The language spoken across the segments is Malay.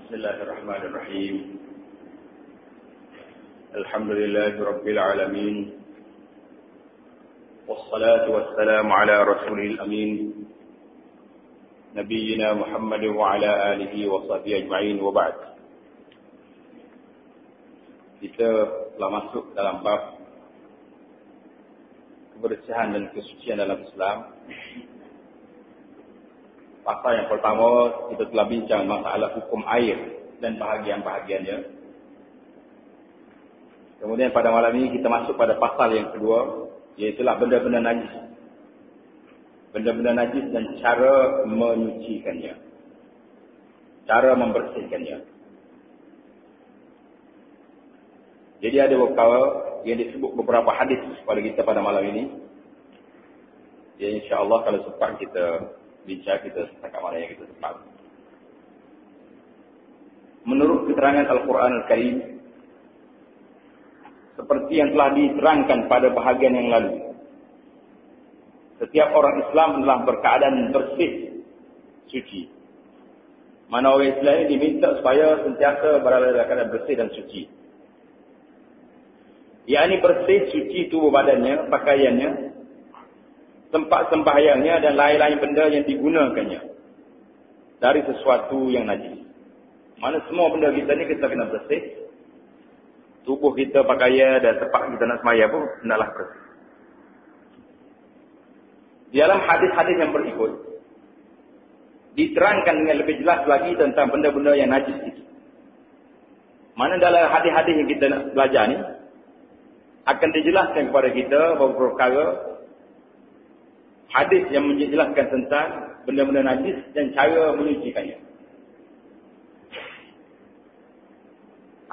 بسم الله الرحمن الرحيم الحمد لله رب العالمين والصلاة والسلام على رسوله الأمين نبينا محمد وعلى آله وصحبه أجمعين وبعد. Kita telah masuk dalam bab kebersihan dan kesucian dalam Islam. Pasal yang pertama, kita telah bincang masalah hukum air dan bahagian-bahagiannya. Kemudian pada malam ini kita masuk pada pasal yang kedua, iaitulah benda-benda najis. Benda-benda najis dan cara menyucikannya. Cara membersihkannya. Jadi ada beberapa yang disebut beberapa hadis pada kita pada malam ini. Ya, insya-Allah kalau sempat kita bincang, kita setakat mana yang kita sempat. Menurut keterangan Al-Quran Al-Karim, seperti yang telah diterangkan pada bahagian yang lalu, setiap orang Islam telah berkeadaan bersih, suci. Mana orang Islam ini diminta supaya sentiasa berada dalam keadaan bersih dan suci. Yakni bersih, suci tubuh badannya, pakaiannya, tempat sembahyangnya dan lain-lain benda yang digunakannya dari sesuatu yang najis. Mana semua benda kita ni kita kena bersih. Tubuh kita, pakaian dan tempat kita nak sembahyang pun hendaklah bersih. Di dalam hadis-hadis yang berikut diterangkan dengan lebih jelas lagi tentang benda-benda yang najis itu. Mana dalam hadis-hadis yang kita nak belajar ni akan dijelaskan kepada kita beberapa perkara hadis yang menjelaskan tentang benda-benda najis dan cara menyucikannya.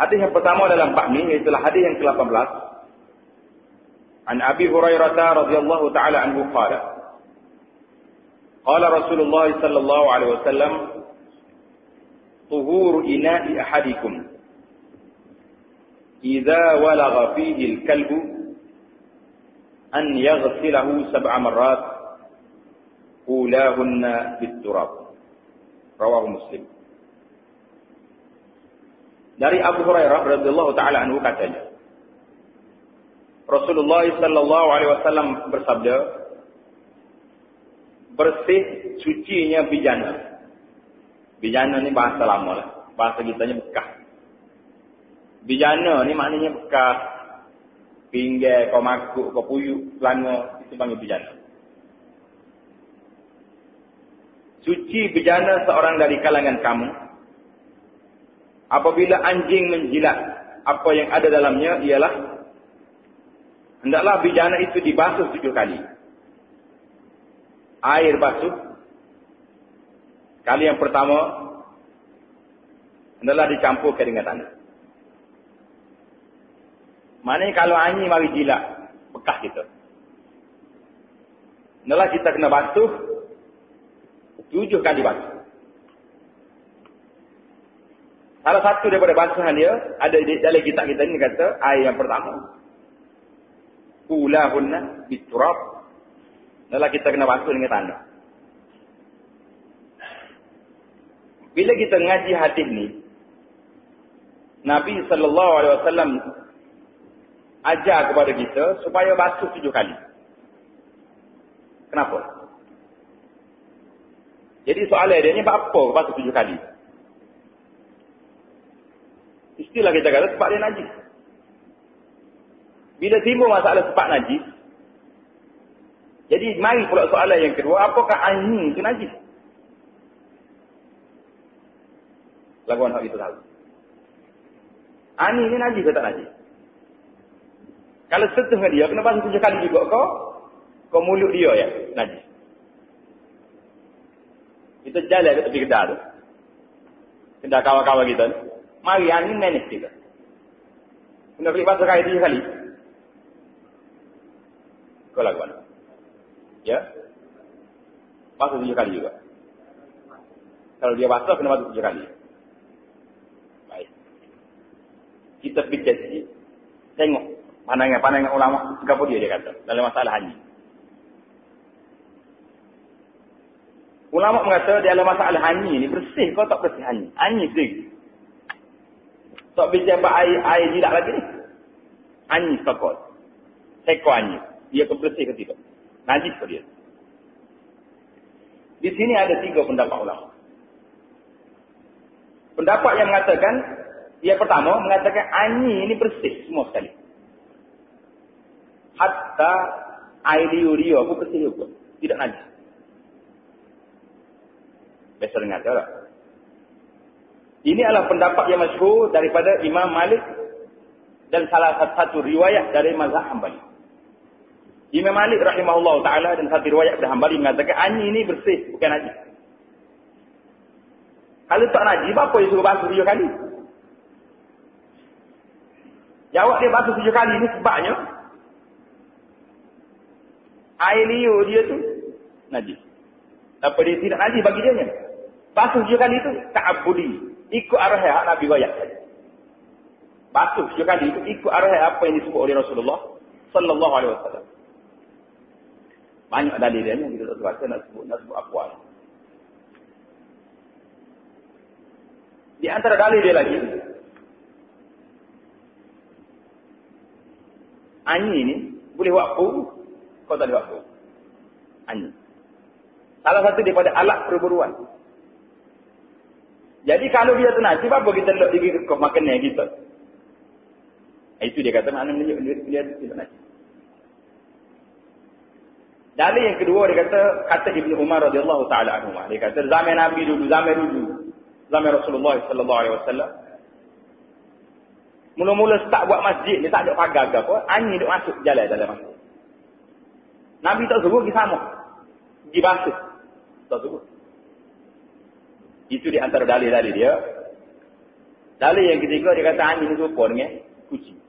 Hadis yang pertama dalam bab ni ialah hadis yang ke-18. An Abi Hurairah radhiyallahu taala anhu qala. Qala Rasulullah sallallahu alaihi wasallam, "Tuhuru ina'i ahadikum idza walagha fihi al-kalbu an yaghsilahu 7 marrat ulahunna bit-turab." Rawahu Muslim. Dari Abu Hurairah radhiyallahu taala anhu katanya, Rasulullah sallallahu alaihi wasallam bersabda, bersih sucinya bijana. Bijana ni bahasa lama lah. Bahasa kitanya bekas. Bijana ni maknanya bekas. Pinggir, kau makuk, kau puyuk, celana, itu panggil bijana. Suci bejana seorang dari kalangan kamu apabila anjing menjilat apa yang ada dalamnya ialah hendaklah bejana itu dibasuh 7 kali. Air basuh. Kali yang pertama hendaklah dicampurkan dengan tanah. Maknanya kalau anjing mari jilat bekas kita, hendaklah kita kena basuh 7 kali basuh. Salah satu daripada basuhan dia ada di dalam kitab kita ni kata air yang pertama ulahunna biturab. Adalah kita kena basuh dengan tanah. Bila kita ngaji hadis ni, Nabi sallallahu alaihi wasallam ajar kepada kita supaya basuh 7 kali. Kenapa? Jadi soalan dia ni apa basuh 7 kali? Istilah kita kata sebab dia najis. Bila timbul masalah sebab najis, jadi mari pula soalan yang kedua, apakah anjing itu najis? Laguan hak itu tahu. Anjing ni najis ke tak najis? Kalau sentuh dengan dia, kena basuh 7 kali juga kau mulut dia ya, najis. Kita jalan ke tepi kedai tu. Kedai kawan-kawan kita ni. Mari angin nenek kita. Kena beli basuh kaki 7 kali. Kau lakukan. Ya? Basuh 7 kali juga. Kalau dia basuh, kena basuh 7 kali. Baik. Kita fikir sikit. Tengok. Pandangan ulama. Apa dia kata. Dalam masalah haji. Ulama mengata dalam masalah haji ni bersih kau tak bersih haji. Haji sendiri. Tak bicara air jilat lagi ni. Anyis takut. Seko anyis. Dia bersih ke tidak? Najis ke dia? Di sini ada 3 pendapat ulama. Pendapat yang mengatakan, yang pertama mengatakan anyis ini bersih semua sekali. Hatta air liur pun bersih juga. Tidak najis. Biasa dengar tak? Ini adalah pendapat yang masyhur daripada Imam Malik dan salah satu riwayat dari mazhab Hambali. Imam Malik rahimahullah ta'ala dan satu riwayat dari Hambali mengatakan anyis ini bersih, bukan najis. Kalau tak najis, apa yang suruh basuh 7 kali? Jawab dia basuh 7 kali ini sebabnya air liur dia tu najis. Apa dia tidak najis bagi dia nya? Basuh 7 kali itu ta'abbudi, ikut arahan Nabi riwayat saja. Basuh 7 kali itu ikut arahan apa yang disebut oleh Rasulullah sallallahu alaihi wasallam. Banyak dalil dia kita tak baca nak sebut aqwal. Di antara dalil dia lagi, anyis ni boleh wakfu, kau tak boleh wakfu. Anyis. Salah satu daripada alat perburuan. Jadi kalau dia tu najis, apa kita letak di kau makanan kita? Itu dia kata maknanya dia tidak najis. Dalil yang kedua dia kata Ibnu Umar radhiyallahu taala anhu. Dia kata zaman Nabi dulu, zaman Rasulullah sallallahu alaihi wasallam. Mula-mula start buat masjid ni tak ada pagar ke apa, angin duk masuk jalan dalam masjid. Nabi tak suruh pergi sama. Pergi basuh. Tak suruh. Itu di antara dalil-dalil dia. Dalil yang ketiga dia kata angin ni serupa dengan kucing.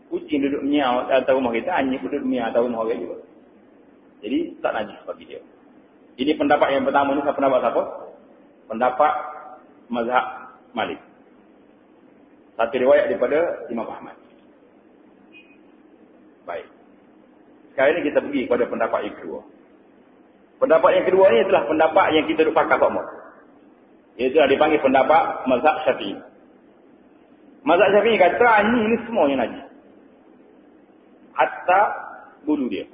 Kucing duduk miau atas rumah kita, angin duduk miau atas rumah orang juga. Jadi tak najis bagi dia. Ini pendapat yang pertama ni, pendapat siapa? Pendapat mazhab Malik. Satu riwayat daripada Imam Ahmad. Baik. Sekarang ni kita pergi kepada pendapat yang kedua. Pendapat yang kedua ni adalah pendapat yang kita duk pakai semua. Iaitu dipanggil pendapat mazhab Syafi'i. Mazhab Syafi'i kata angin ni semuanya najis. Hatta bulu dia.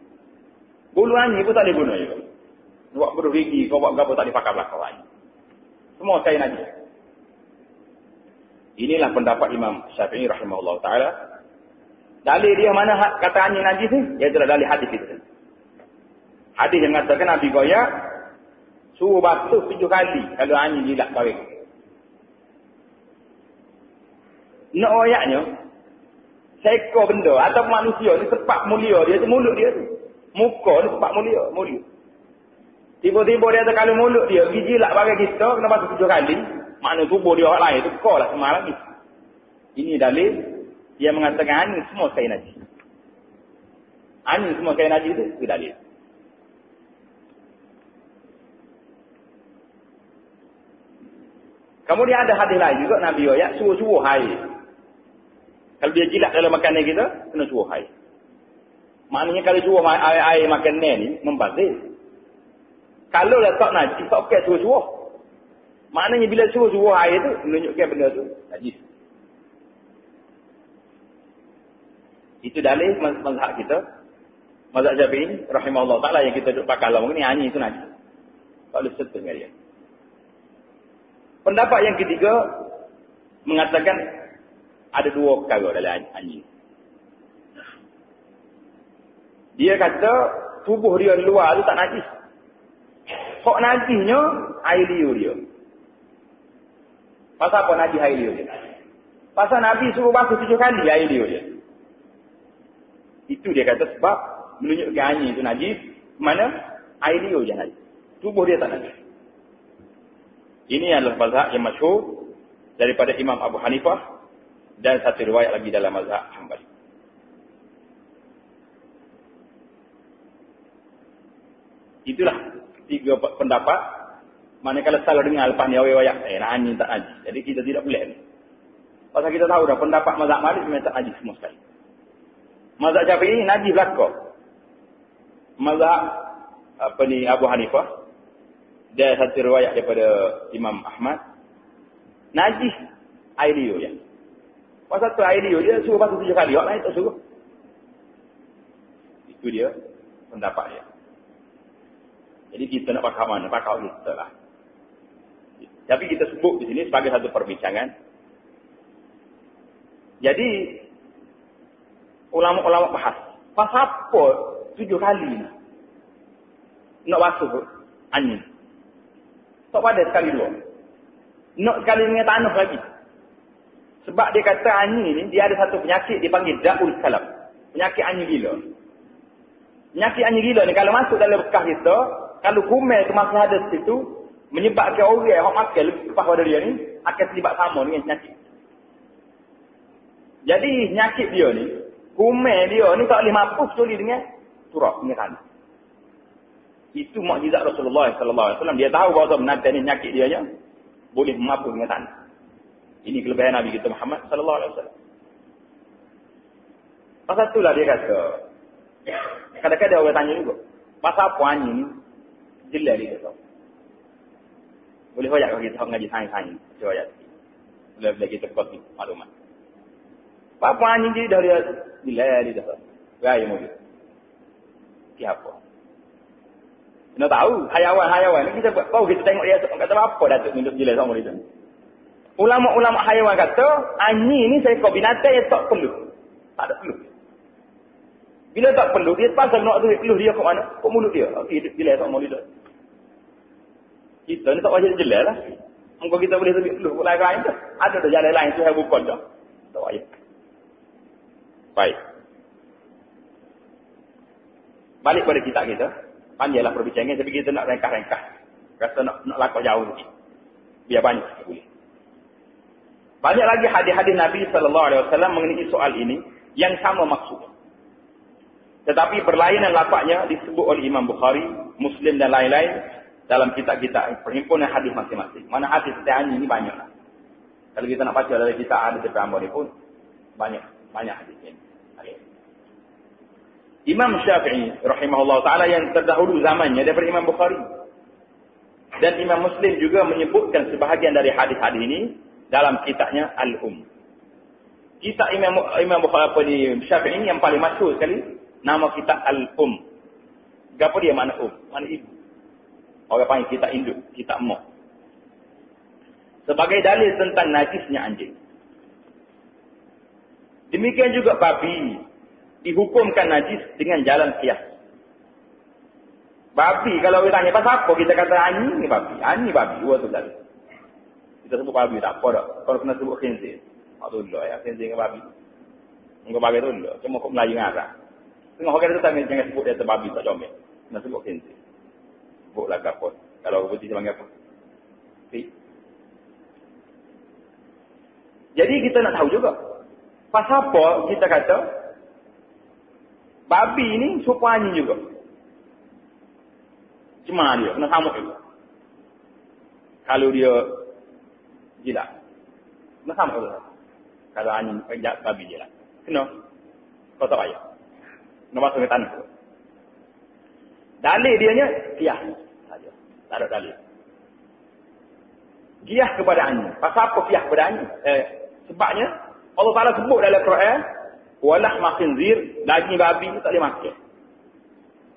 Bulu angin pun tak boleh guna juga. Buat bulu gigi, kau buat apa tak dipakai belakang angin. Semua saya najis. Inilah pendapat Imam Syafi'i rahimahullah ta'ala. Dalil dia mana kata angin najis ni? Iaitu dalil hadis itu. Hadis yang mengatakan Nabi Goya suruh basuh 7 kali kalau angin jilat kawin. Nak ayatnya, seekor benda atau manusia ni tempat mulia dia tu mulut dia tu. Muka ni tempat mulia. Tiba-tiba dia kata kalau mulut dia gigi jilat bagi kita kena basuh 7 kali. Makna tubuh dia orang lain tu kau lah semalam ni. Ini dalil yang mengatakan angin semua sekali najis. Angin semua sekali najis itu dalil. Kemudian ada hadis lain juga Nabi ayat suruh air. Kalau dia jilat dalam makanan kita, kena suruh air. Maknanya kalau suruh air makanan ni membazir. Kalau letak najis, tak pakai suruh. Maknanya bila suruh air tu menunjukkan benda tu najis. Itu dalil mazhab kita. Mazhab Syafi'i rahimahullah taala yang kita duk pakai lama ni angin itu najis. Tak boleh sentuh dengan dia. Pendapat yang ketiga mengatakan ada 2 perkara dalam angin. Dia kata tubuh dia luar tu tak najis. Hak najisnya air liur dia. Pasal apa najis air liur dia? Pasal Nabi suruh basuh 7 kali air liur dia. Itu dia kata sebab menunjukkan angin itu najis, mana air liur je najis. Tubuh dia tak najis. Ini adalah mazhab yang masyhur daripada Imam Abu Hanifah dan satu riwayat lagi dalam mazhab Hambali. Itulah 3 pendapat. Manakala salah dengar lepas ni riwayat angin tak najis. Jadi kita tidak boleh ni. Pasal kita tahu dah pendapat mazhab Malik memang tak najis semua sekali. Mazhab Syafi'i najis belaka. Mazhab Abu Hanifah dan satu riwayat daripada Imam Ahmad najis air liur ya. Pasal tu air dia suruh basuh 7 kali. Orang lain tak suruh. Itu dia pendapat dia. Jadi kita nak pakai mana? Pakai kita lah. Tapi kita sebut di sini sebagai satu perbincangan. Jadi, ulama-ulama bahas. Pasal apa 7 kali nak basuh angin? Tak pada sekali dua. Nak sekali dengan tanah lagi. Sebab dia kata angin ni, dia ada satu penyakit dipanggil Da'ul Kalam. Penyakit angin gila. Penyakit angin gila ni kalau masuk dalam bekas kita, kalau kumel ke masih ada situ, menyebabkan orang yang makan lepas pada dia ni, akan terlibat sama dengan penyakit. Jadi penyakit dia ni, kumel dia ni tak boleh mampu kecuali dengan turap, dengan tanah. Itu mukjizat Rasulullah sallallahu alaihi wasallam. Dia tahu bahawa sebenarnya ni penyakit dia nya boleh mampu dengan tanah. Ini kelebihan Nabi kita Muhammad sallallahu alaihi wasallam. Pasal itulah dia kata, kadang-kadang orang tanya juga, pasal apa angin ni jelas dia kata. Boleh hoyak kalau kita ngaji sains-sains, cuba ayat. Boleh kita kongsi maklumat. Apa angin dia dah dia jelas dia kata. Gaya mobil. Siapa? Kena tahu hayawan-hayawan ni kita tahu, kita tengok dia kata apa Datuk minta jelas sama dia. Ulama-ulama hayawan kata angin ni seekor binatang yang tak perlu. Tak ada perlu. Bila tak perlu, dia pasal nak duit peluh dia ke mana? Ke mulut dia. Okey, jelas tak mau dia. Kita ni tak wajib jelas lah. Mungkin kita boleh duit peluh ke lain tu. Ada dah jalan lain tu yang bukan dah. Tak wajib. Baik. Balik pada kitab kita. Panjanglah perbincangan, tapi kita nak rengkah-rengkah. Rasa nak lakau jauh lagi. Biar banyak kita boleh. Banyak lagi hadis-hadis Nabi SAW mengenai soal ini yang sama maksudnya. Tetapi berlainan lapaknya disebut oleh Imam Bukhari, Muslim dan lain-lain dalam kitab-kitab perhimpunan hadis masing-masing. Mana hadis setiap ini banyak. Kalau kita nak baca dari kitab hadis Ibn ni pun banyak hadis ini. Imam Syafi'i rahimahullah ta'ala yang terdahulu zamannya daripada Imam Bukhari. Dan Imam Muslim juga menyebutkan sebahagian dari hadis-hadis ini dalam kitabnya Al-Um. Kitab Imam Bukhari Syafi'i ini yang paling masyhur sekali, nama kitab Al-Um. Apa dia makna Mana ibu. Orang panggil kitab induk, kitab mak. Sebagai dalil tentang najisnya anjing. Demikian juga babi dihukumkan najis dengan jalan qiyas. Babi, kalau kita tanya pasal apa, kita kata anjing ni babi. Anjing babi, dua tu tadi. Kita sebut babi tak apa dah. Kalau kena sebut khinzir. Tak tu dulu ya, khinzir dengan babi. Enggak bagai tu dulu. Cuma kok Melayu ngarang. Tengok orang tu tak jangan sebut dia tu babi tak comel. Kena sebut khinzir. Sebutlah kapot. Kalau putih sebagai apa? Jadi kita nak tahu juga. Pasal apa kita kata babi ni serupa anjing juga. Cuma dia kena samuk juga. Kalau dia jilat, kena samuk juga. Kalau anjing kejap babi jilat, kena. Kau tak payah. Kena masuk ke tanah. Dalil dia nya qiyas saja. Tak ada dalil. Qiyas kepada anjing. Pasal apa qiyas kepada anjing? Sebabnya Allah Taala sebut dalam Quran, walah khinzir, daging babi tak boleh makan.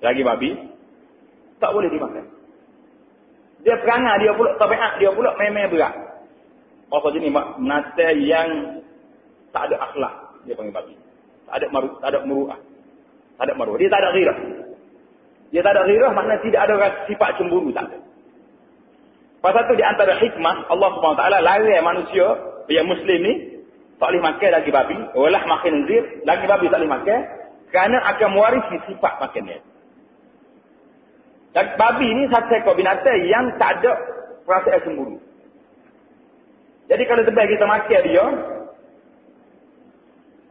Daging babi tak boleh dimakan. Dia perangai dia pula, tabiat dia pula memang berat. Apa jenis binatang yang tak ada akhlak, dia panggil babi. Tak ada muruah. Tak ada maruah. Dia tak ada ghirah. Dia tak ada ghirah maknanya tidak ada sifat cemburu, tak ada. Pasal tu di antara hikmah Allah Subhanahu Wa Taala larang manusia yang muslim ni tak boleh makan daging babi, walah khinzir, daging babi tak boleh makan kerana akan mewarisi sifat makannya. Dan babi ni satu ekor binatang yang tak ada perasaan cemburu. Jadi kalau sebaik kita makan dia,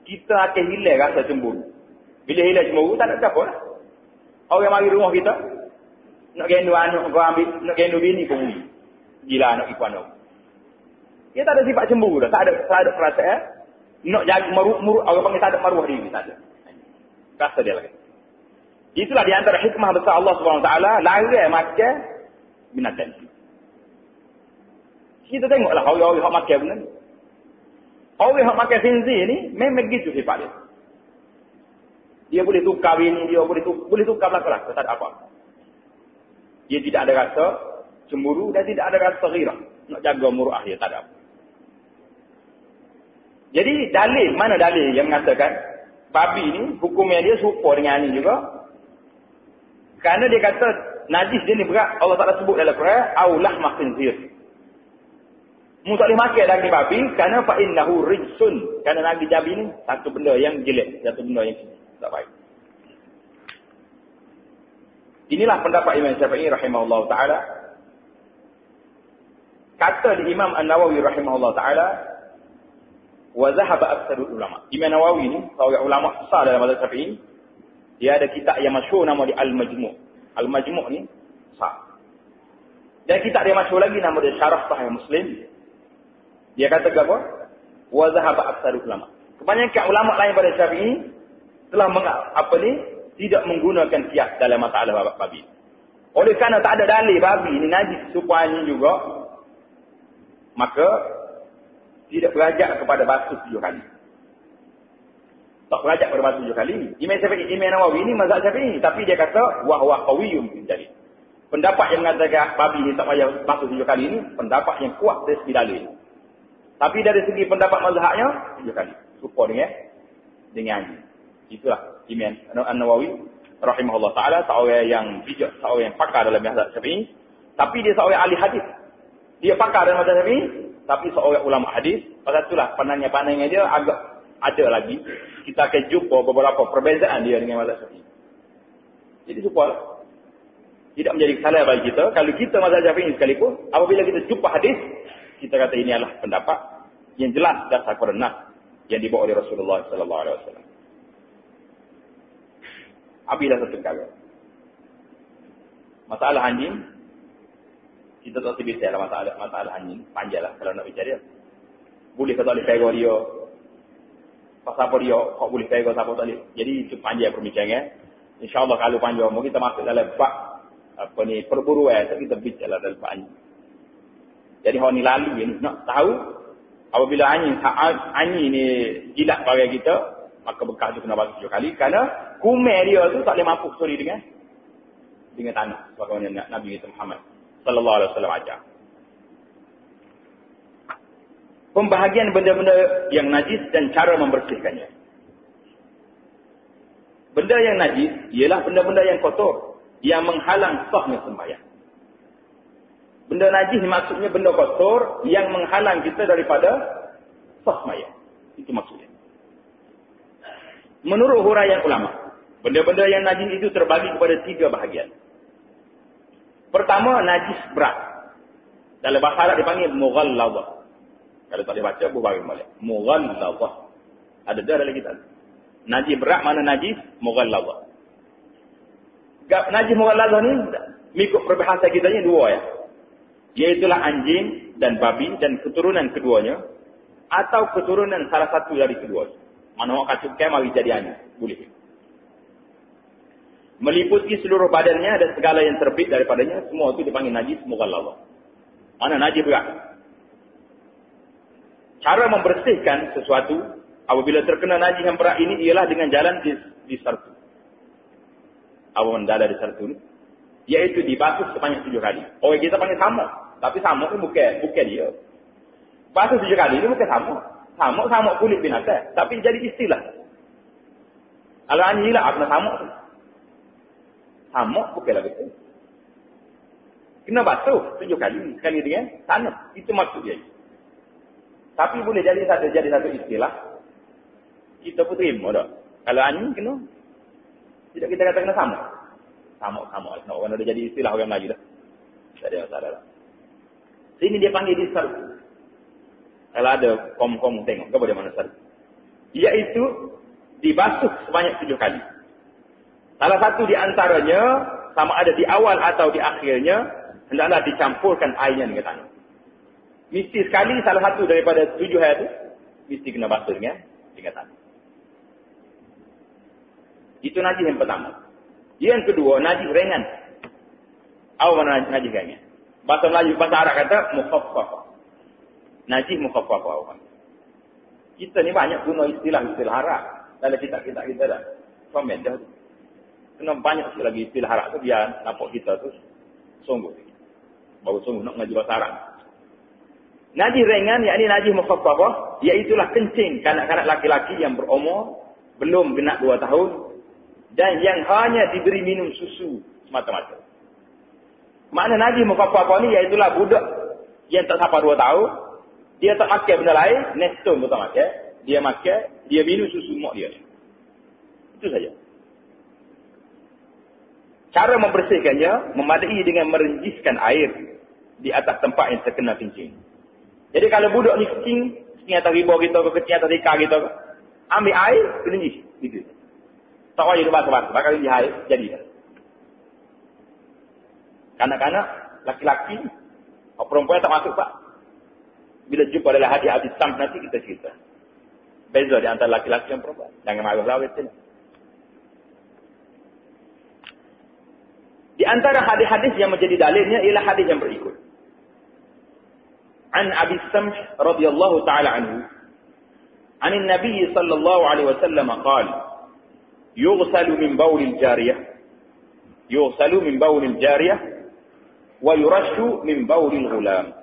kita akan hilang rasa cemburu. Bila hilang cemburu, tak ada siapa lah. Orang mari rumah kita, nak gendut anak, kau ambil, nak gendut bini, kau bui. Gila anak ikan anak. Dia tak ada sifat cemburu dah. Tak ada perasaan. Nak jaga maruk, orang panggil tak ada maruah diri. Tak ada. Rasa dia lagi. Itulah di antara hikmah besar Allah SWT. Larang makan binatang. Kita tengoklah orang-orang yang makan benda ni. Orang yang makan khinzir ni memang gitu sifat dia. Dia boleh tukar bini dia, boleh tukar belakang, tak ada apa. Dia tidak ada rasa cemburu dan tidak ada rasa ghirah. Nak jaga muruah dia, tak ada apa. Jadi mana dalil yang mengatakan babi ni hukumnya dia serupa dengan ni juga? Kerana dia kata najis dia ni berat, Allah Taala sebut dalam Quran aulah khinzir. Mu tak boleh makan daging babi kerana fa innahu rijsun. Kerana daging babi ni satu benda yang jelek, satu benda yang tak baik. Inilah pendapat Imam Syafi'i rahimahullah taala. Kata di Imam An-Nawawi rahimahullah taala, wa zahaba aktsarul ulama. Imam Nawawi ni seorang ulama besar dalam mazhab Syafi'i. Dia ada kitab yang masyhur nama dia Al-Majmu'. Al-Majmu' ni besar. Dan kitab dia masyhur lagi nama dia Syarah Sahih Muslim. Dia kata apa? Wa zahaba aktsarul ulama. Kebanyakan ulama lain pada Syafi'i telah tidak menggunakan kias dalam masalah babi. Oleh kerana tak ada dalil babi ni najis supaya ni juga, maka tidak beranjak kepada basuh 7 kali. Tak beranjak kepada basuh 7 kali. Imam Nawawi ni mazhab Syafi'i, tapi dia kata wa huwa qawiyyun bil dalil. Pendapat yang mengatakan babi ni tak payah basuh 7 kali ni pendapat yang kuat dari segi dalil. Tapi dari segi pendapat mazhabnya 7 kali. Serupa dengan itulah Imam An-Nawawi rahimahullah taala, seorang yang bijak, seorang yang pakar dalam mazhab Syafi'i, tapi dia seorang ahli hadis. Dia pakar dalam mazhab Syafi'i, tapi seorang ulama hadis. Pasal itulah pandangan-pandangan dia agak ada lagi. Kita akan jumpa beberapa perbezaan dia dengan mazhab Syafi'i. Jadi supalah tidak menjadi kesalahan bagi kita kalau kita mazhab Syafi'i sekalipun, apabila kita jumpa hadis, kita kata ini adalah pendapat yang jelas dasar kepada nas yang dibawa oleh Rasulullah sallallahu alaihi wasallam. Abilah satu perkara. Masalah anjing, kita tak terbiasa lah masalah anjing. Panjanglah kalau nak bicara dia. Boleh ke tak boleh pegang dia? Pasal apa dia? Kau boleh pegang, siapa tak boleh? Jadi itu panjang perbincangan. InsyaAllah kalau panjang, kita masuk dalam bab perburuan, kita bicara dalam bab anjing. Jadi orang ni lalu ni nak tahu apabila anjing ni jilat bagai kita, maka bekas tu kena basuh 7 kali kerana kumel dia tu tak boleh mampu suri dengan tanah sebagaimana Nabi kita Muhammad sallallahu alaihi wasallam ajar. Pembahagian benda-benda yang najis dan cara membersihkannya. Benda yang najis ialah benda-benda yang kotor yang menghalang sahnya sembahyang. Benda najis maksudnya benda kotor yang menghalang kita daripada sah sembahyang. Itu maksudnya. Menurut huraian ulama, benda-benda yang najis itu terbagi kepada 3 bahagian. Pertama, najis berat. Dalam bahasa Arab dipanggil mughalladhah. Kalau tak boleh baca, bagi balik. Mughalladhah. Ada dalam kitab. Najis berat mana najis? Mughalladhah. Najis mughalladhah ni, mengikut perbahasa kita ni 2 ya. Iaitulah anjing dan babi dan keturunan keduanya, atau keturunan salah satu dari keduanya. Mana orang kacukkan, mari jadi anjing. Boleh. Meliputi seluruh badannya dan segala yang terbit daripadanya, semua itu dipanggil najis mughalladhah. Mana najis berat. Cara membersihkan sesuatu apabila terkena najis yang berat ini ialah dengan jalan disertu. Apa mendala disertu ni? Iaitu dibasuh sebanyak 7 kali. Orang kita panggil samuk. Tapi samuk ni bukan dia. Basuh 7 kali ni bukan samuk. Samuk kulit binatang. Tapi jadi istilah. Kalau anjing lah, apa samuk tu? Samuk bukanlah betul. Kena basuh 7 kali. Sekali dengan tanah. Itu maksud dia. Tapi boleh jadi satu istilah. Kita pun terima dah. Kalau anjing kena. Tidak kita kata kena samuk. Samuk. Nak orang ada jadi istilah orang Melayu dah. Tak ada masalah dah. Sini dia panggil disertu. Kalau ada kom-kom tengok ke bagaimana sertu. Iaitu dibasuh sebanyak 7 kali. Salah satu di antaranya, sama ada di awal atau di akhirnya, hendaklah dicampurkan airnya dengan tanah. Mesti sekali salah satu daripada 7 hal itu, mesti kena basuh dengan tanah. Itu najis yang pertama. Yang kedua, najis ringan. Apa mana najis ringan? Bahasa Melayu, bahasa Arab kata mukhaffafah. Najis mukhaffafah. Kita ni banyak guna istilah-istilah Arab dalam kitab-kitab kita dah. Komen dah. Kena banyak sekali lagi istilah Arab tu biar nampak kita tu sungguh. Baru sungguh nak ngaji bahasa Arab. Najis ringan, yakni najis mukhaffafah, iaitulah kencing kanak-kanak laki-laki yang berumur belum genap 2 tahun dan yang hanya diberi minum susu semata-mata. Makna najis mukhaffafah ni iaitulah budak yang tak sampai 2 tahun, dia tak makan benda lain, neston tu tak makan, dia makan, dia minum susu mak dia. Itu saja. Cara membersihkannya memadai dengan merenjiskan air di atas tempat yang terkena kencing. Jadi kalau budak ni kencing, kencing atas riba kita ke kencing atas tika kita ke, ambil air, renjis. Gitu. Tak payah dia basuh-basuh. Bakal renjis air, jadi dah. Kanak-kanak, laki-laki, perempuan tak masuk pak. Bila jumpa dalam hadis-hadis Sam nanti kita cerita. Beza di antara laki-laki dan perempuan. Jangan marah lah. Di antara hadis-hadis yang menjadi dalilnya ialah hadis yang berikut. An Abi Samh radhiyallahu ta'ala anhu. An Nabi sallallahu alaihi wasallam qala: "Yughsalu min bawlil jariyah. Yughsalu min bawlil jariyah wa yurashu min bawlil ghulam."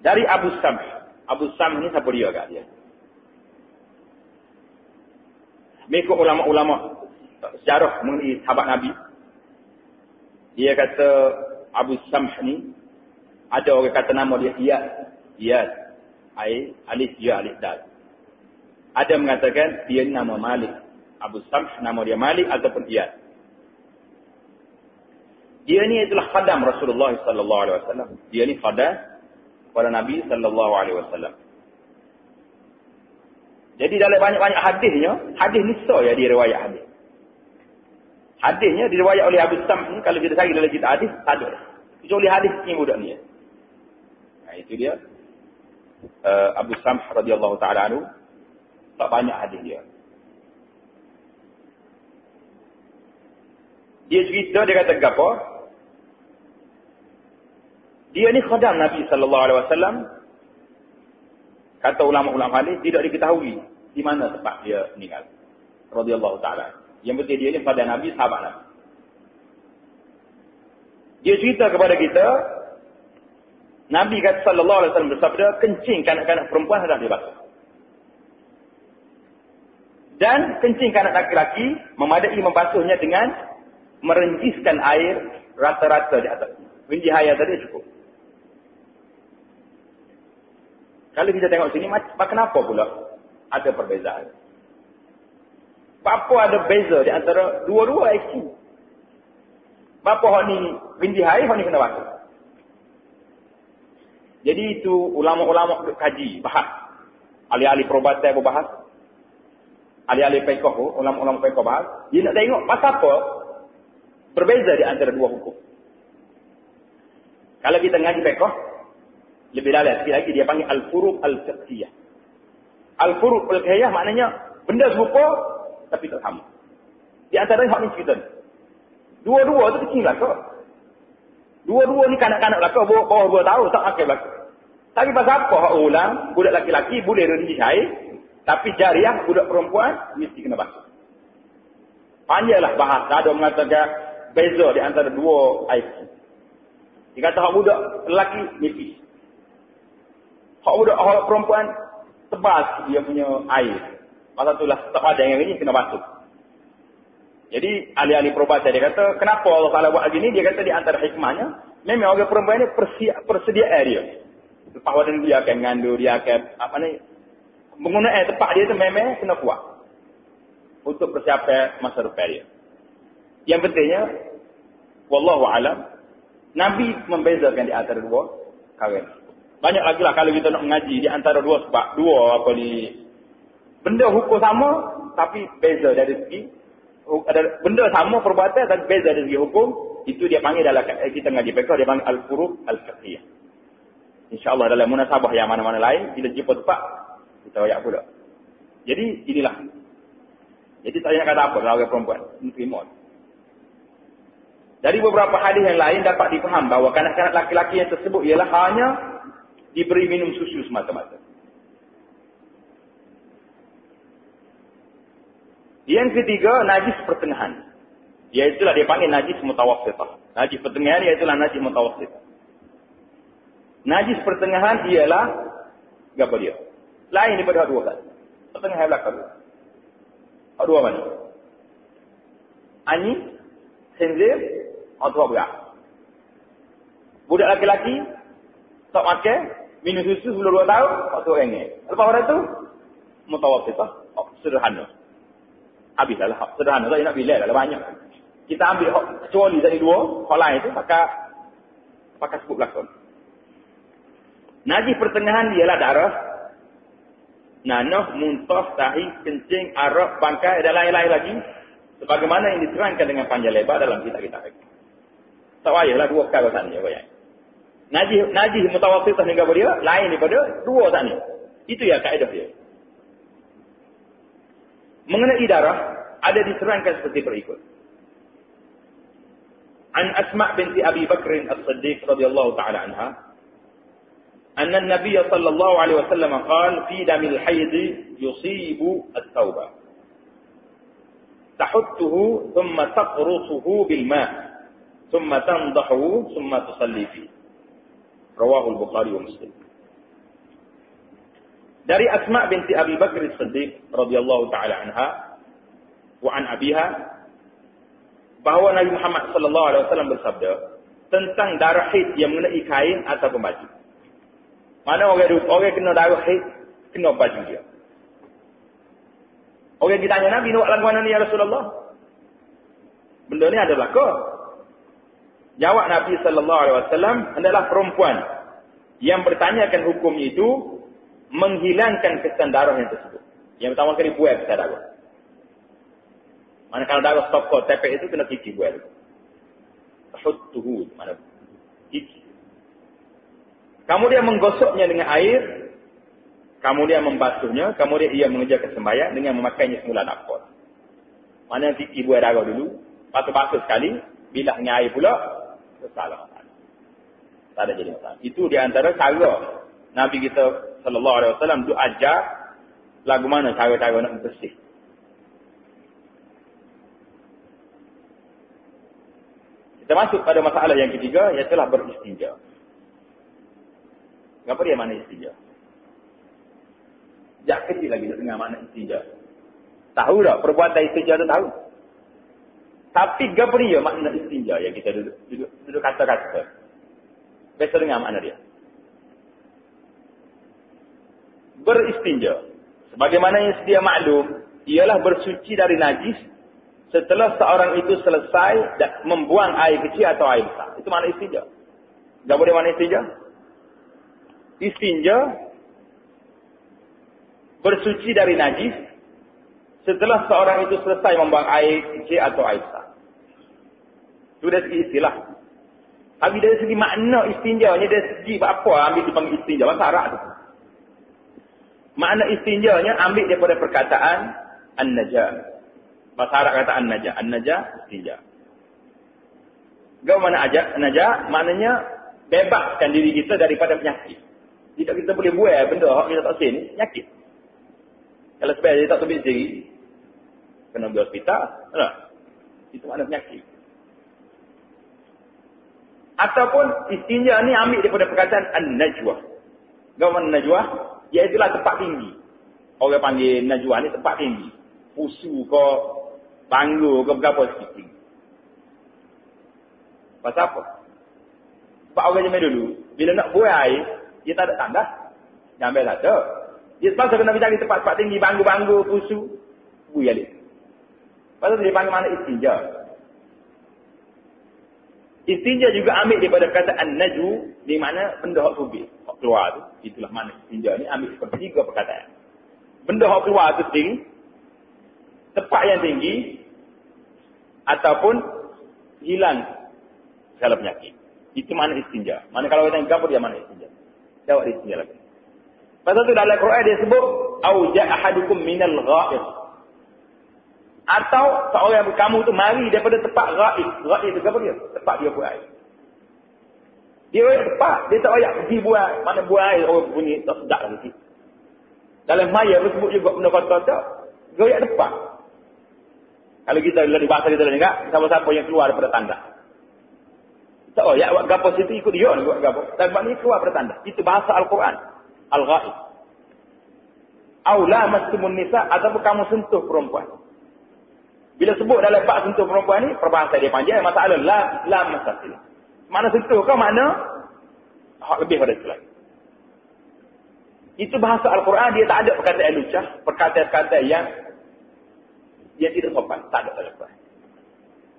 Dari Abu Samh. Abu Samh ni siapa dia kat dia? Mengikut ulama-ulama sejarah mengenai sahabat Nabi, dia kata Abu Samh ni, ada orang kata nama dia Iyad, alif ya alif dal. Ada mengatakan dia nama Malik. Abu Samh nama dia Malik ataupun Iyad. Dia ni itulah khadam Rasulullah sallallahu alaihi wasallam. Dia ni khadam kepada Nabi sallallahu alaihi wasallam. Jadi dalam banyak-banyak hadisnya, hadis ni ya dia riwayat hadis. Hadisnya diriwayat oleh Abu Samh ni, kalau kita cari dalam kitab hadis, tak ada. Kecuali hadis ni budak ni. Nah, itu dia. Abu Samh radhiyallahu ta'ala anhu, tak banyak hadis dia. Dia cerita, dia kata apa? Dia ni khadam Nabi sallallahu alaihi wasallam. Kata ulama-ulama hadis tidak diketahui di mana tempat dia meninggal. Radhiyallahu ta'ala. Yang penting dia ni pada Nabi, sahabat Nabi. Dia cerita kepada kita, Nabi kata sallallahu alaihi wasallam bersabda, kencing kanak-kanak perempuan hendak dibasuh. Dan kencing kanak laki-laki memadai membasuhnya dengan merenjiskan air rata-rata di atas. Renjis air tadi cukup. Kalau kita tengok sini, kenapa pula ada perbezaan? Apa ada beza di antara dua-dua ekstrim? Bapa hak ni bindi air, hak ni kena basuh. Jadi itu ulama-ulama kaji, bahas. Ahli-ahli perubatan berbahas. Ahli-ahli fiqh, ulama-ulama fiqh bahas. Dia nak tengok pasal apa berbeza di antara dua hukum. Kalau kita ngaji fiqh, lebih dalam sikit lagi dia panggil al-furuq al-fiqhiyah. Al-furuq al-fiqhiyah maknanya benda serupa tapi tak sama. Di antara hak ni cerita. Dua-dua tu kecil lah kau. Dua-dua ni kanak-kanak lah kau, bawah 2 tahun tak pakai lah. Tapi pasal apa hak ulang, budak laki-laki boleh renjis air, tapi jariah budak perempuan mesti kena basuh. Panjanglah bahas. Ada mengatakan beza di antara dua air. Dia kata hak budak lelaki nipis. Hak budak perempuan tebal dia punya air. Masa itulah tak ada yang ini kena basuh. Jadi ahli-ahli perubatan dia kata, kenapa Allah Taala buat begini? Dia kata di antara hikmahnya, memang orang perempuan ni persediaan dia. Lepas wadah dia akan ngandung, dia akan penggunaan tempat dia tu memang kena kuat untuk persiapan masa depan dia. Yang pentingnya, wallahu alam, Nabi membezakan di antara dua kahwin. Banyak lagi lah kalau kita nak mengaji di antara dua sebab dua apa ni, benda hukum sama tapi beza dari segi, ada benda sama perbuatan dan beza dari segi hukum. Itu dia panggil dalam kita ngaji fiqh, dia panggil al-furuq al-fiqhiyah. InsyaAllah dalam munasabah yang mana-mana lain, bila jumpa tempat kita ayat pula. Jadi inilah. Jadi tak nak kata apa kalau orang perempuan terima. Dari beberapa hadis yang lain dapat difaham bahawa kanak-kanak laki-laki yang tersebut ialah hanya diberi minum susu semata-mata. Yang ketiga, najis pertengahan. Iaitulah dia panggil najis mutawassithah. Najis pertengahan iaitulah najis mutawassithah. Najis pertengahan ialah apa dia? Lain daripada dua kan. Pertengahan belakang. Dua mana? Anjing, khinzir, atau berak. Budak laki-laki tak makan, minum susu sebelum 2 tahun, atau orang. Lepas orang tu mutawassithah, sederhana. Habislah lah, sederhana tak nak bila lah banyak. Kita ambil kecuali dari dua, hal lain tu pakai sebut belakang. Najis pertengahan ialah darah, nanah, muntah, tahi, kencing, arak, bangkai dan lain-lain lagi. Sebagaimana yang diterangkan dengan panjang lebar dalam kitab-kitab. Tak payahlah dua perkara sana. Najis mutawassithah hingga dia lain daripada dua sana. Itu ya kaedah dia. Mengenai darah, ada diterangkan seperti berikut. An Asma' binti Abi Bakr as-Siddiq radhiyallahu ta'ala anha. أن النبي صلى الله عليه وسلم قال في دم الحيض يصيب الثوب تحته ثم تقرصه بالماء ثم تنضحه ثم تصلي فيه رواه البخاري ومسلم. Dari Asma' binti Abi Bakr as-Siddiq radhiyallahu ta'ala anha wa an abiha bahawa Nabi Muhammad sallallahu alaihi wasallam bersabda tentang darah haid yang mengenai kain atau baju. Mana orang kena darah haid, kena baju dia. Orang ditanya Nabi, nak lagu mana ni ya Rasulullah? Benda ni adalah ke? Jawab Nabi sallallahu alaihi wasallam, adalah perempuan yang bertanyakan hukum itu menghilangkan kesan darah yang tersebut. Yang pertama kali buat kesan darah. Mana kalau darah stokor tepek itu kena kiki buat. Tahuttuhu, mana kiki. Kemudian menggosoknya dengan air, kemudian membasuhnya, kemudian ia mengerjakan sembahyang dengan memakainya semula nakpot. Mana yang fikir buat darah dulu, basuh sekali, bila dengan air pula, salah masalah. Tak ada jadi masalah. Itu di antara cara Nabi kita sallallahu alaihi wasallam duk ajar lagu mana cara-cara nak bersih. Kita masuk pada masalah yang ketiga, iaitu beristinja. Apa dia mana istinja? Jak kecil lagi nak dengar makna istinja. Tahu tak? Perbuatan istinja tu tahu. Tapi apa dia makna istinja yang kita duduk kata-kata. Biasa dengar makna dia. Beristinja. Sebagaimana yang sedia maklum, ialah bersuci dari najis setelah seorang itu selesai membuang air kecil atau air besar. Itu makna istinja. Apa dia makna istinja? Istinja bersuci dari najis setelah seorang itu selesai membuang air kecil atau air besar. Itu dari segi istilah. Tapi dari segi makna istinjanya, dari segi apa ambil dipanggil istinja bahasa Arab tu. Makna istinjanya ambil daripada perkataan an-najah. Bahasa Arab kata an-najah. An-najah istinja. Gak mana ajak an-najah maknanya bebaskan diri kita daripada penyakit. Jika kita boleh buat benda yang kita tak sen, penyakit. Kalau sebab dia tak terbit sendiri, kena pergi hospital, tak? Itu makna penyakit. Ataupun istinja ni ambil daripada perkataan an-najwah. Gawan najwah, iaitulah tempat tinggi. Orang panggil najwah ni tempat tinggi. Pusu ke, bangga ke, berapa sikit tinggi. Pasal apa? Sebab orang zaman dulu, bila nak buat air, dia tak ada tanda. Jambil tak ada. Dia sepatutnya kena cari tempat-tempat tinggi, bangga-bangga, pusu. Buya dia. Pasal dia panggil mana istinja. Istinja juga ambil daripada perkataan najwu, di mana benda hak subit. Hak keluar tu. Itulah mana istinja ni ambil seperti 3 perkataan. Benda hak keluar tu sendiri, tempat yang tinggi, ataupun hilang segala penyakit. Itu mana istinja. Mana kalau kita tengok dia mana istinja. Jawab istinja lagi. Pasal tu dalam Quran dia sebut auja ahadukum minal gha'id. Atau seorang kamu tu mari daripada tempat ghaib. Ghaib itu apa dia? Tempat dia buat air. Dia royak tempat. Dia tak royak pergi buat. Mana buat air orang bunyi tak sedap lagi. Dalam maya tersebut juga benda kata tak. Royak tempat. Kalau kita di bahasa kita ni kan, siapa-siapa yang keluar daripada tanda. Tak royak buat gapo situ ikut dia nak buat gapo. Sebab ni keluar daripada tanda. Itu bahasa Al-Quran. Al-Ghaib. Aula mastumun nisa ataupun kamu sentuh perempuan. Bila sebut dalam bab sentuh perempuan ni, perbahasan dia panjang. Masalah la masalah. Mana sentuh kau makna hak lebih pada itu lagi. Itu bahasa Al-Quran, dia tak ada perkataan lucah, perkataan-perkataan yang tidak sopan. Tak ada dalam Al-Quran.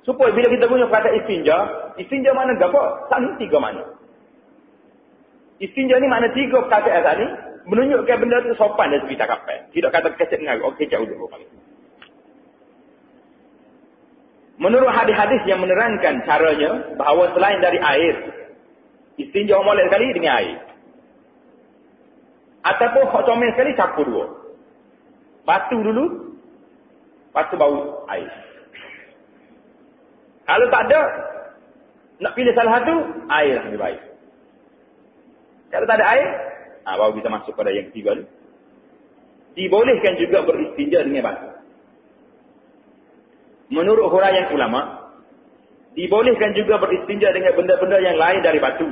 Supaya bila kita punya perkataan istinja mana gapo? Tak ni 3 makna. Istinja ni makna 3 perkataan tadi menunjukkan benda tu sopan dari segi cakapan. Tidak kata kecek dengan okey jauh dulu. Menurut hadis-hadis yang menerangkan caranya bahawa selain dari air, istinja molek sekali dengan air. Ataupun hak comel sekali campur 2. Batu dulu, lepas tu bau air. Kalau tak ada, nak pilih salah satu, air lebih baik. Kalau tak ada air, baru kita masuk pada yang ketiga ni. Dibolehkan juga beristinja dengan batu. Menurut huraian ulama, dibolehkan juga beristinja dengan benda-benda yang lain dari batu.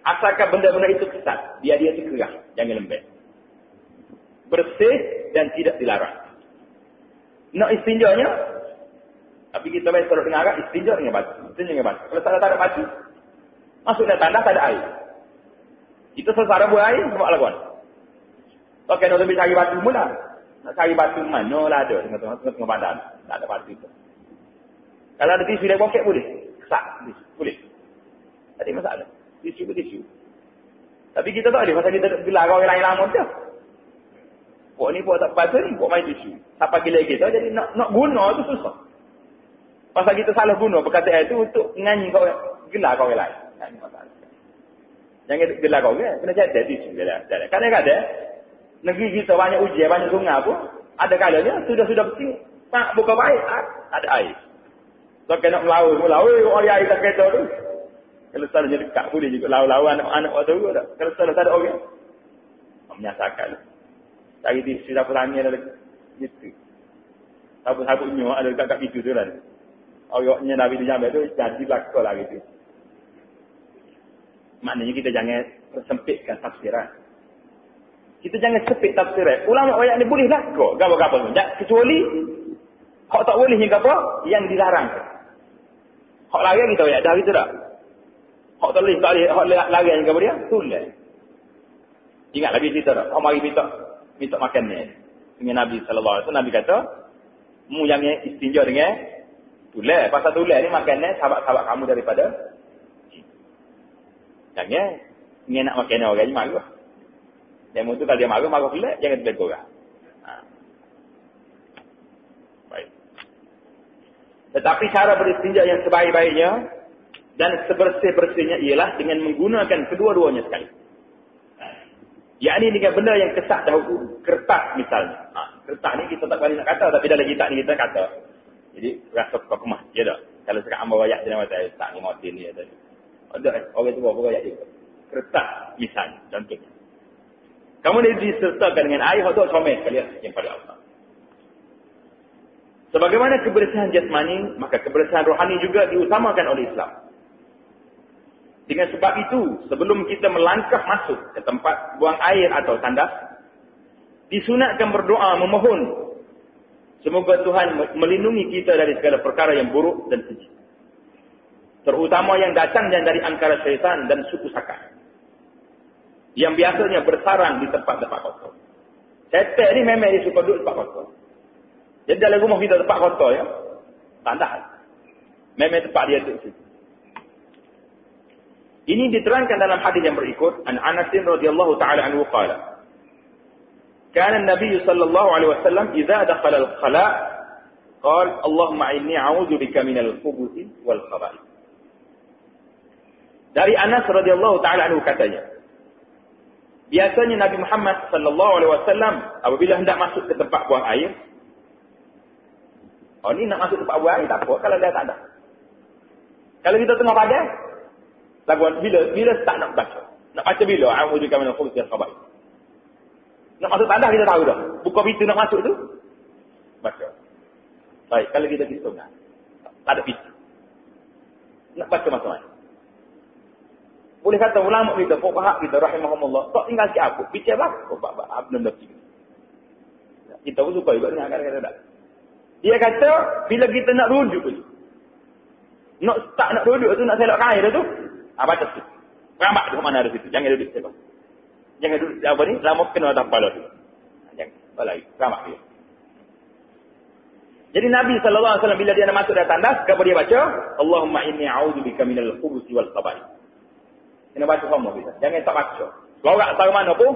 Asalkan benda-benda itu kesat, biar dia kerah, jangan lembek. Bersih dan tidak dilarang. Nak istinjanya, tapi kita baik kalau dengar istinja dengan batu. Istinja dengan batu. Kalau tak ada batu, masuk dalam tandas tak ada air. Kita sesara buat air, sebab laguan. Okey, nak lebih cari batu mula. Nak cari batu mana lah ada tengah-tengah badan. Tak ada batu itu. Kalau ada tisu dia bokek boleh. Kesak. Boleh. Tak ada masalah. Tisu ke tisu. Tapi kita tak ada. Masa kita gelar orang lain lama je. Pok ni pok tak batu ni. Pok main tisu. Siapa gila kita. Jadi nak guna tu susah. Pasal kita salah guna perkataan itu untuk nyanyi kau gelar kau orang lain. Tak ada masalah. Jangan gelar kau orang. Kena jaga tisu. Kadang-kadang negeri kita banyak ujian, banyak sungai pun, ada kalanya sudah penting, tak buka baik, ada air. So, kena melawan, orang air tak kereta tu. Kalau selalunya dekat, boleh juga lawan anak-anak waktu tu. Kalau selalu tak ada orang, menyasakan. Cari tisu, siapa tanya ada gitu. Sabut-sabut nyok ada dekat pintu tu lah. Orangnya Nabi tu jambat tu, jadi belakang lah gitu. Maknanya kita jangan persempitkan tafsiran. Kita jangan sepit tafsiran. Ulama ayat ni boleh lah kok. Gapa-gapa tu. Kecuali hak tak boleh yang apa? Yang dilarang. Hak larang kita ayat dah gitu tak? Hak tak boleh, hak larang yang apa dia? Tulis. Ingat lagi cerita tak? Hak mari minta makan ni. Dengan Nabi sallallahu alaihi wasallam, Nabi kata, mu jangan istinja dengan tulis. Pasal tulis ni makan ni sahabat-sahabat kamu daripada jangan ni nak makan orang ni marah. Demo tu kalau dia marah pelik, jangan tegur orang. Baik. Tetapi cara beristinja yang sebaik-baiknya dan sebersih-bersihnya ialah dengan menggunakan kedua-duanya sekali. Yakni dengan benda yang kesat dahulu, kertas misalnya. Kertas ni kita tak boleh nak kata, tapi dalam kitab ni kita kata. Jadi rasa kemah, ya tak? Kalau sekarang ambil rakyat dia nama saya, tak ni model ni ada. Ada orang tu bawa rakyat dia. Kertas misalnya, contohnya. Kamu ni disertakan dengan air untuk comel sekalian yang pada Allah. Sebagaimana kebersihan jasmani, maka kebersihan rohani juga diutamakan oleh Islam. Dengan sebab itu, sebelum kita melangkah masuk ke tempat buang air atau tandas, disunatkan berdoa memohon semoga Tuhan melindungi kita dari segala perkara yang buruk dan keji. Terutama yang datangnya dari angkara syaitan dan suku saka. Yang biasanya bersarang di tempat-tempat kotor. Setan ni memang dia suka duduk tempat kotor. Jadi dalam rumah kita tempat kotor ya. Tandas. Memang tempat dia tu. Ini diterangkan dalam hadis yang berikut. An Anas radhiyallahu taala anhu qala. Kana an-nabiy sallallahu alaihi wasallam idza dakhala al-khala' qala Allahumma inni a'udzu bika minal khubuthi wal khaba'ith. Dari Anas radhiyallahu taala anhu katanya, biasanya Nabi Muhammad sallallahu alaihi wasallam apabila hendak masuk ke tempat buang air, Oh ni nak masuk tempat buang air tak apa kalau dia tak ada. Kalau kita tengah padang, laguan bila start nak baca. Nak baca bila? A'udzubika minal khubuthi wal khaba'ith. Nak masuk tandas kita tahu dah. Buka pintu nak masuk tu, baca. Baik, kalau kita pergi sunat, tak ada pintu. Nak baca macam mana? Boleh kata ulama kita, fuqaha kita rahimahumullah, tak tinggal sikit apa, bincang lah. Belum lagi. Kita pun suka juga dengar kata-kata tak. Dia kata, bila kita nak rujuk tu, nak duduk tu, nak selok air tu, baca tu. Rampak tu mana ada situ. Jangan duduk selok. Jangan duduk, apa ni, lama kena atas kepala tu. Jangan, balai, rampak dia. Jadi Nabi SAW bila dia nak masuk dalam tandas, apa dia baca? Allahumma inni a'udzubika minal khubuthi wal khaba'ith. Kena baca sama kita. Jangan tak baca. Lorak tahu mana pun,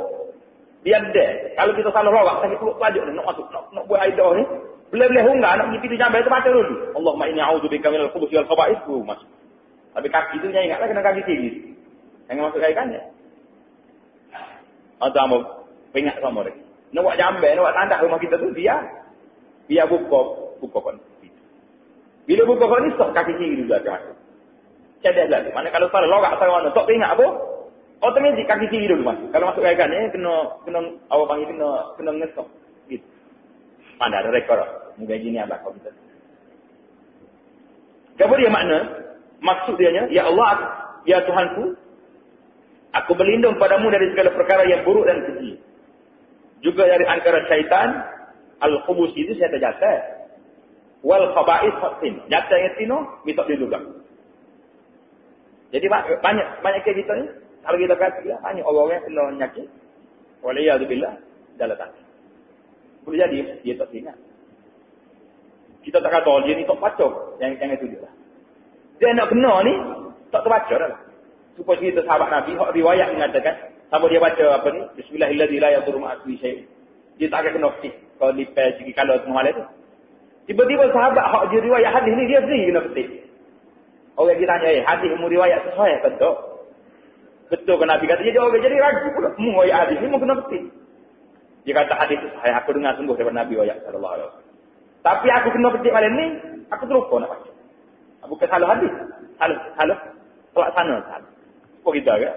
dia ada. Kalau kita salah lorak, sakit perut pelajar nak masuk, nak buat aidah ni. Boleh-boleh hungar, nak pergi pintu jambai tu baca dulu. Allahumma inni a'udzubika minal khubuthi wal khaba'ith. Masuk. Tapi kaki tu jangan ingatlah kena kaki kiri. Jangan masuk kaki kanan. Atau apa, peringat sama lagi. Nak buat jambai, nak buat tandas rumah kita tu, biar buka kon. Bila buka kon ni, sok kaki kiri dulu akan masuk. Cadang lah. Mana kalau salah lorak salah mana, sok ingat apa? Otomatik kaki kiri dulu masuk. Kalau masuk kaki ni, kena awak panggil kena ngesok. Gitu. Pandai ada rekor. Mungkin gini abang kau kita. Apa dia makna? Maksud dia ya Allah, ya Tuhanku, aku berlindung padamu dari segala perkara yang buruk dan keji. Juga dari angkara syaitan, al-khubus itu saya terjata. Wal khaba'ith hatin. Jata yang tino, minta dia juga. Jadi banyak ke kita ni, kalau kita kata banyak orang yang kena nyakit. Waliyahzubillah, dalam tangan. Boleh jadi, dia tak ingat. Kita tak kata, dia ni tak baca. Yang itu dia lah. Dia nak kena ni, tak terbaca dah lah. Supaya cerita sahabat Nabi, riwayat mengatakan, sama dia baca apa ni, Bismillahirrahmanirrahim, la yadurru ma'asmi syait. Dia tak akan kena petik. Kalau lipai segi kalau semua hal itu. Tiba-tiba sahabat hak dia riwayat hadis ni, dia sendiri kena petik. Orang kita tanya, hadis umur riwayat sesuai betul? Betul kan Nabi kata, jadi ragu pula. Semua riwayat hadis ni, mau kena petik. Dia kata hadis itu sahih, aku dengar sungguh daripada Nabi riwayat sallallahu alaihi wasallam. Tapi aku kena petik malam ni, aku terlupa nak baca. Bukan salah hadis. Salah. Pelaksana salah. Apa kita ke?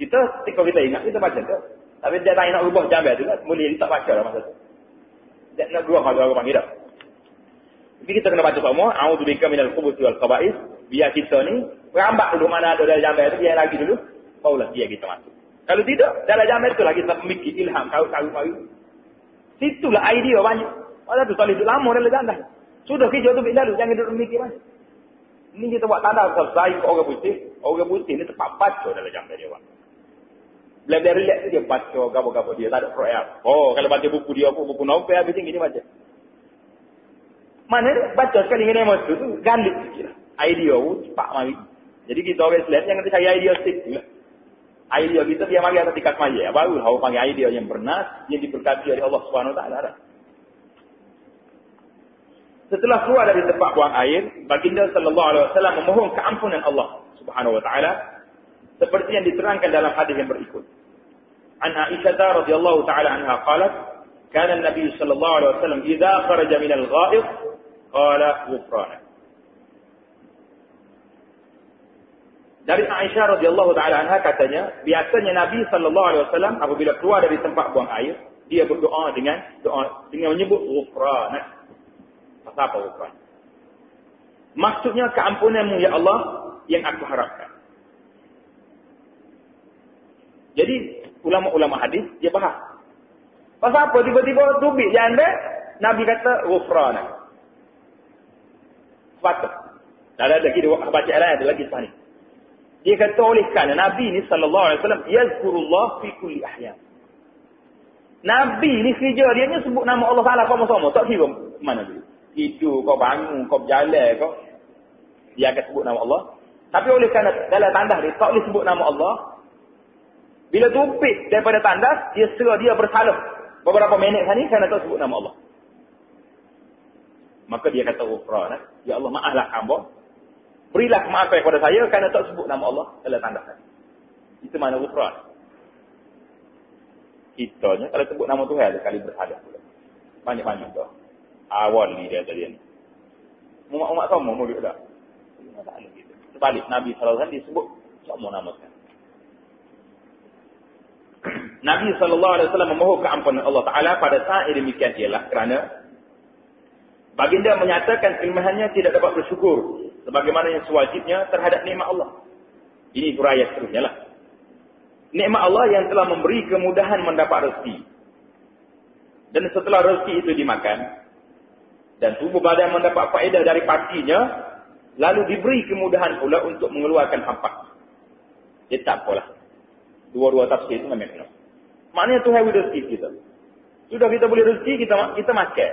Kita, ketika kita ingat, kita baca tu. Tapi dia tak nak ubah jambai tu kan. Boleh, dia tak baca lah masa tu. Dia nak berubah masa orang panggil dah. Jadi kita kena baca semua. A'udzubika minal khubuthi wal khaba'ith. Biar kita ni, rambat dulu mana ada dalam jambai tu, biar lagi dulu. Barulah biar kita masuk. Kalau tidak, dalam jambai tu lagi kita memikir ilham, kau. Situlah idea banyak. Masa tu tak boleh duduk lama dalam jambai. Sudah kerja tu lalu, jangan duduk memikir banyak. Ini kita buat tanda selesai ke orang putih. Orang putih ni tempat baca dalam jambai dia. Bila relax tu dia baca gapa-gapa dia. Tak ada proyek. Oh, kalau baca buku dia, buku novel, habis ni baca. Mana ni baca sekali dengan emosi tu, gandit sikit lah. Idea tu cepat mari. Jadi kita orang Islam jangan cari idea stick tu lah. Idea kita dia mari atas tikas maya. Baru orang panggil idea yang bernas, yang diberkati oleh Allah SWT. Setelah keluar dari tempat buang air, baginda sallallahu alaihi wasallam memohon keampunan Allah Subhanahu wa taala seperti yang diterangkan dalam hadis yang berikut. An Aisyah radhiyallahu taala anha qalat, kana an-nabiy sallallahu alaihi wasallam idza kharaja min al-gha'id qala ghufranak. Dari Aisyah radhiyallahu taala anha katanya, biasanya Nabi sallallahu alaihi wasallam apabila keluar dari tempat buang air, dia berdoa dengan menyebut ghufranak. Apa bukan? Maksudnya keampunanmu ya Allah yang aku harapkan. Jadi ulama-ulama hadis dia bahas. Pasal apa tiba-tiba tubik janda Nabi kata ghufrana. Sepatut. Dan ada lagi dua baca ayat lagi tadi. Dia kata oleh kerana Nabi ni sallallahu alaihi wasallam yazkurullah fi kulli ahyan. Nabi ni kerja dia ni sebut nama Allah Taala sama-sama, tak kira mana dia. Tidur, kau bangun, kau berjalan, kau dia akan sebut nama Allah. Tapi oleh kerana dalam tandas dia tak boleh sebut nama Allah. Bila tupik daripada tandas, dia serah dia bersalah beberapa minit tadi kerana tak sebut nama Allah. Maka dia kata ghufran, ya Allah maaflah hamba. Berilah kemaafan kepada saya kerana tak sebut nama Allah dalam tandas tadi. Itu mana ghufran. Kitanya kalau sebut nama Tuhan sekali bersalah pula. Banyak-banyak tu. Awal ni dia tadi ni. Umat-umat sama mulut dah. Masalah gitu. Sebalik Nabi sallallahu alaihi wasallam disebut sama nama kan. Nabi sallallahu alaihi wasallam memohon keampunan Allah Taala pada saat yang demikian ialah kerana baginda menyatakan kelemahannya tidak dapat bersyukur sebagaimana yang sewajibnya terhadap nikmat Allah. Ini huraian seterusnya lah. Nikmat Allah yang telah memberi kemudahan mendapat rezeki. Dan setelah rezeki itu dimakan dan tubuh badan mendapat faedah dari partinya, lalu diberi kemudahan pula untuk mengeluarkan hampa. Dia tak apalah. Dua-dua tafsir itu memang kena. Maknanya Tuhan beri rezeki kita. Sudah kita boleh rezeki, kita makan.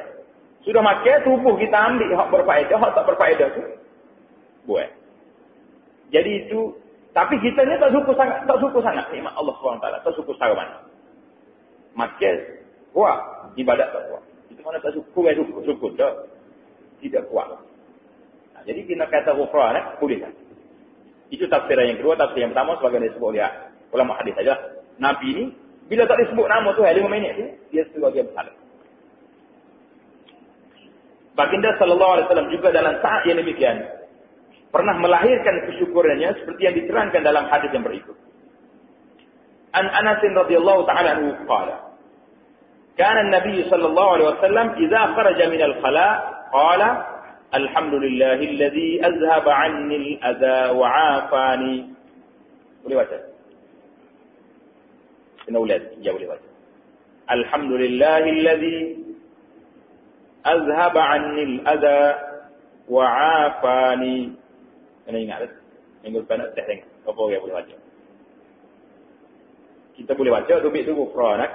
Sudah makan, tubuh kita ambil hak berfaedah, hak tak berfaedah tu buat. Jadi itu, tapi kita ni tak suka sangat nikmat Allah SWT, tak suka secara mana. Makan kuat, ibadat tak kuat. Itu mana tak suka, syukur tak. Tidak kuat. Nah, jadi kita kata ghufran, boleh kan? Itu tafsiran yang kedua. Tafsir yang pertama sebagai disebut oleh ulama hadis saja. Nabi ni bila tak disebut nama tu 5 minit tu, dia sebagai bersalah. Baginda sallallahu alaihi wasallam juga dalam saat yang demikian pernah melahirkan kesyukurannya seperti yang diterangkan dalam hadis yang berikut. An Anas radhiyallahu ta'ala anhu qala, kana an-nabiy sallallahu alaihi wasallam idza kharaja min al-khala qala alhamdulillahilladzi azhaba 'anni al-adha wa 'afani. Boleh baca? Kena ulas, ya boleh baca. Alhamdulillahilladzi azhaba 'anni al-adha wa 'afani. Kena ingat minggu depan nak tengok apa yang boleh baca. Kita boleh baca tubik tu ghufranak.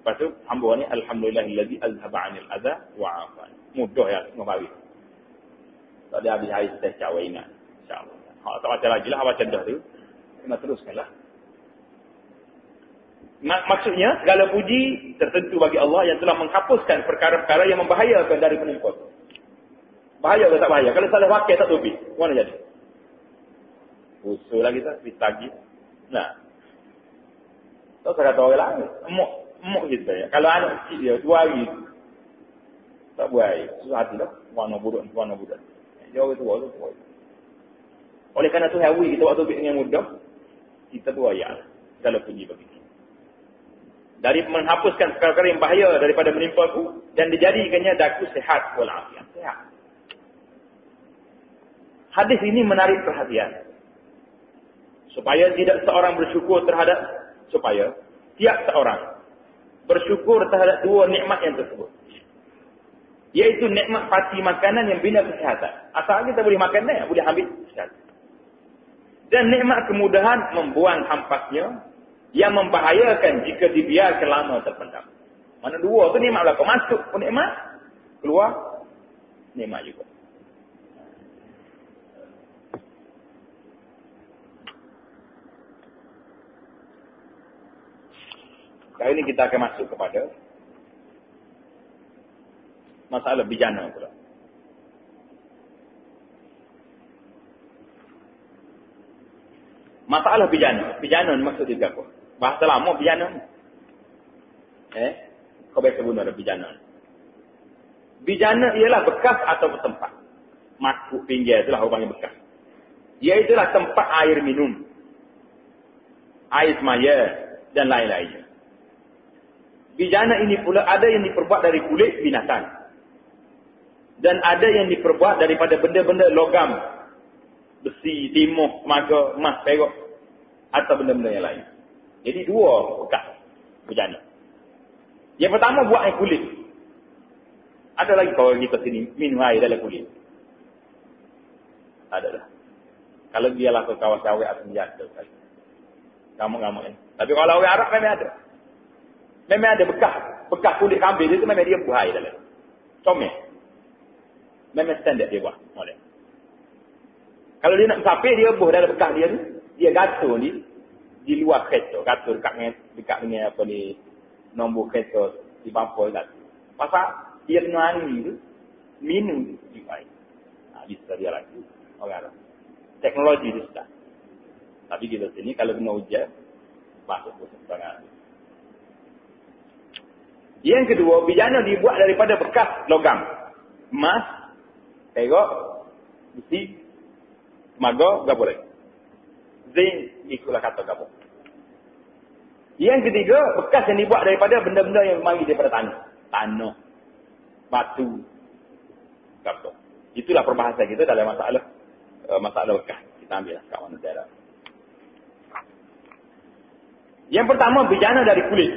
Lepas tu hamba ni alhamdulillahilladzi azhaba 'anni al-adha wa 'afani. Mudah ya ngabari. Tak ada habis hari test cawe ingat. Insya-Allah. Hak tak baca lagi lah, baca dah tu. Kena teruskanlah. Maksudnya segala puji tertentu bagi Allah yang telah menghapuskan perkara-perkara yang membahayakan dari penimpa. Bahaya ke tak bahaya? Kalau salah pakai tak tubik, mana jadi? Usul lagi tak ditagih. Nah. Tak kata orang lain, emok kita ya. Kalau anak kecil dia 2 hari tak buat, susah hati dah. Warna budak. Jauh itu. Oleh kerana tu hawi kita buat tubik dengan mudah, kita tu ayat segala puji bagi kita. Dari menghapuskan perkara-perkara yang bahaya daripada menimpaku dan dijadikannya daku sehat walafiat. Sehat. Hadis ini menarik perhatian. Supaya tiap seorang bersyukur terhadap 2 nikmat yang tersebut. Iaitu nikmat pasti makanan yang bina kesihatan. Asal kita boleh makan dah, boleh ambil kesihatan. Dan nikmat kemudahan membuang hampasnya yang membahayakan jika dibiarkan lama terpendam. Mana 2 tu nikmat belakang. Masuk pun nikmat, keluar nikmat juga. Kali ini kita akan masuk kepada masalah bijana pula. Masalah bijana. Bijana ni maksud dia apa? Bahasa lama bijana ni. Kau biasa guna ada bijana. Bijana ialah bekas atau tempat. Makuk pinggir itulah orang yang bekas. Iaitulah tempat air minum, air semaya dan lain-lainnya. Bijana ini pula ada yang diperbuat dari kulit binatang. Dan ada yang diperbuat daripada benda-benda logam. Besi, timah, temaga, emas, perak. Atau benda-benda yang lain. Jadi 2 bekas bijana. Yang pertama buat air kulit. Ada lagi kalau kita sini minum air dalam kulit. Ada dah. Kalau dia lah ke kawasan awet atau senjata. Gamak-gamak ni. Tapi kalau awet Arab memang ada. Memang ada bekas kulit kambing dia tu memang dia buah air dalam. Comel. Memang standard dia buat. Boleh. Kalau dia nak musafir, dia buah dalam bekas dia tu. Dia gatur ni di luar kereta. Gatur dekat dengan apa ni, nombor kereta di bumper gatur. Pasal dia kena angin tu, minum tu di air. Bisa dia lagi. Orang Arab. Teknologi dia sudah. Tapi kita sini kalau kena hujan, masuk ke sebarang. Yang kedua, bijana dibuat daripada bekas logam. Emas, perak, Besi, temaga, apa lagi? Zinc, ikutlah kata apa. Yang ketiga, bekas yang dibuat daripada benda-benda yang mari daripada tanah. Tanah, batu, apa. Itulah perbahasan kita dalam masalah bekas. Kita ambil kat mana daerah. Yang pertama, bejana dari kulit.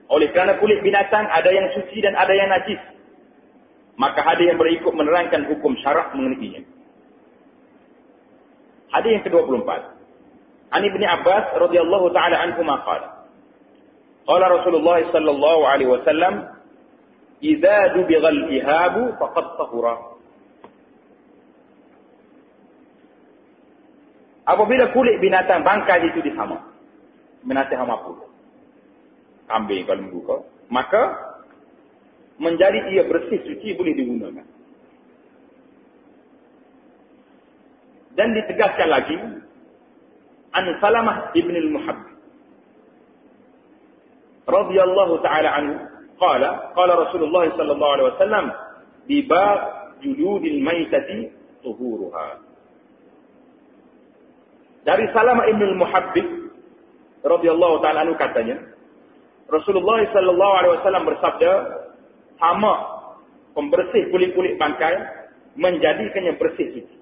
Oleh kerana kulit binatang ada yang suci dan ada yang najis, maka hadis yang berikut menerangkan hukum syarak mengenainya. Hadis yang ke-24. An Ibn Abbas radhiyallahu taala anhuma qala. Qala Rasulullah sallallahu alaihi wasallam, "Idza dubigha al-ihabu faqad tahura." Apabila kulit binatang bangkai itu disama, binatang apa? Kambing kalau membuka, maka menjadi ia bersih suci boleh digunakan. Dan ditegaskan lagi, An Salamah ibn al-Muhabbib radhiyallahu taala anhu qala Rasulullah sallallahu alaihi wasallam bi bab juludil maitati tuhuruha. Dari Salamah ibn al-Muhabbib radhiyallahu taala anhu katanya, Rasulullah sallallahu alaihi wasallam bersabda, sama pembersih kulit-kulit bangkai menjadikannya bersih suci.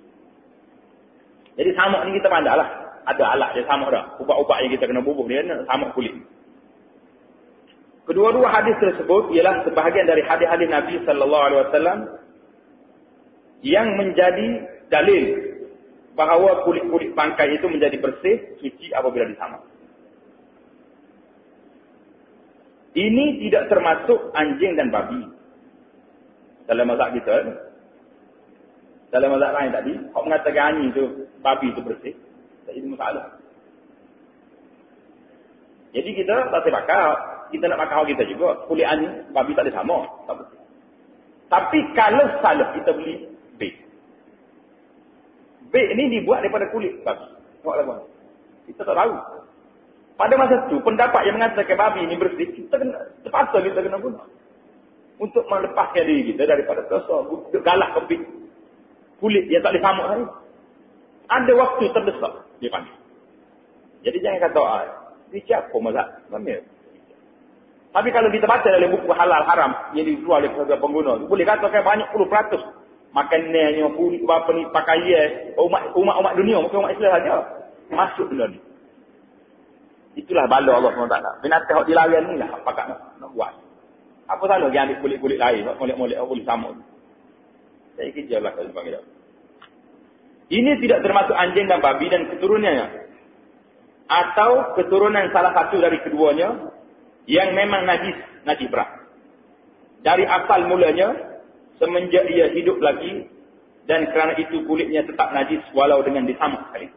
Jadi sama ni kita pandailah. Ada alat dia sama dah. Ubat-ubat yang kita kena bubuh dia sama kulit. Kedua-dua hadis tersebut ialah sebahagian dari hadis-hadis Nabi sallallahu alaihi wasallam yang menjadi dalil bahawa kulit-kulit bangkai itu menjadi bersih suci apabila disamak. Ini tidak termasuk anjing dan babi. Dalam mazhab kita, dalam mazhab lain tadi, kalau mengatakan anjing itu, babi itu bersih, tak jadi masalah. Jadi kita tak boleh bakar. Kita nak bakar kita juga. Kulit anjing, babi tak ada sama. Tak bersih. Tapi kalau salah kita beli beg. Beg ini dibuat daripada kulit babi. Tengoklah bang. Kita tak tahu. Pada masa itu, pendapat yang mengatakan babi ini bersih, kita kena, terpaksa kita kena guna. Untuk melepaskan diri kita daripada dosa. Untuk galak kebik. Kulit yang tak boleh samak hari. Ada waktu terdesak, dia panggil. Jadi jangan kata, ini siapa mazhab? Tapi kalau kita baca dalam buku halal haram, yang dijual oleh pengguna, boleh katakan banyak puluh peratus. Makanannya, kulit, apa ni, pakaian, umat dunia, bukan umat Islam saja. Masuk benda ni. Itulah bala Allah SWT. Binatang yang dilarang ni lah pakak nak buat. Apa salah dia ambil kulit-kulit lain, molek-molek boleh sama. Saya kerja lah kalau panggil. Ini tidak termasuk anjing dan babi dan keturunannya. Atau keturunan salah satu dari keduanya yang memang najis berat. Dari asal mulanya, semenjak ia hidup lagi, dan kerana itu kulitnya tetap najis walau dengan disamak sekali.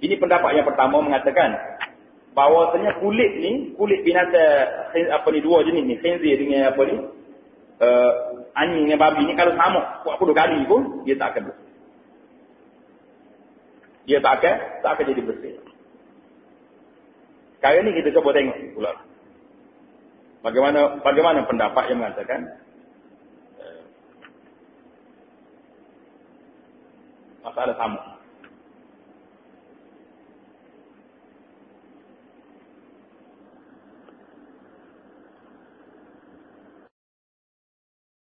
Ini pendapat yang pertama mengatakan bahawasanya kulit binatang apa ni, dua jenis ni, khinzir dengan apa ni, anjing dengan babi ni, kalau sama buat 10 kali pun dia tak akan bersih. Dia tak akan jadi bersih. Sekarang ni kita cuba tengok pula. Bagaimana pendapat yang mengatakan masalah sama.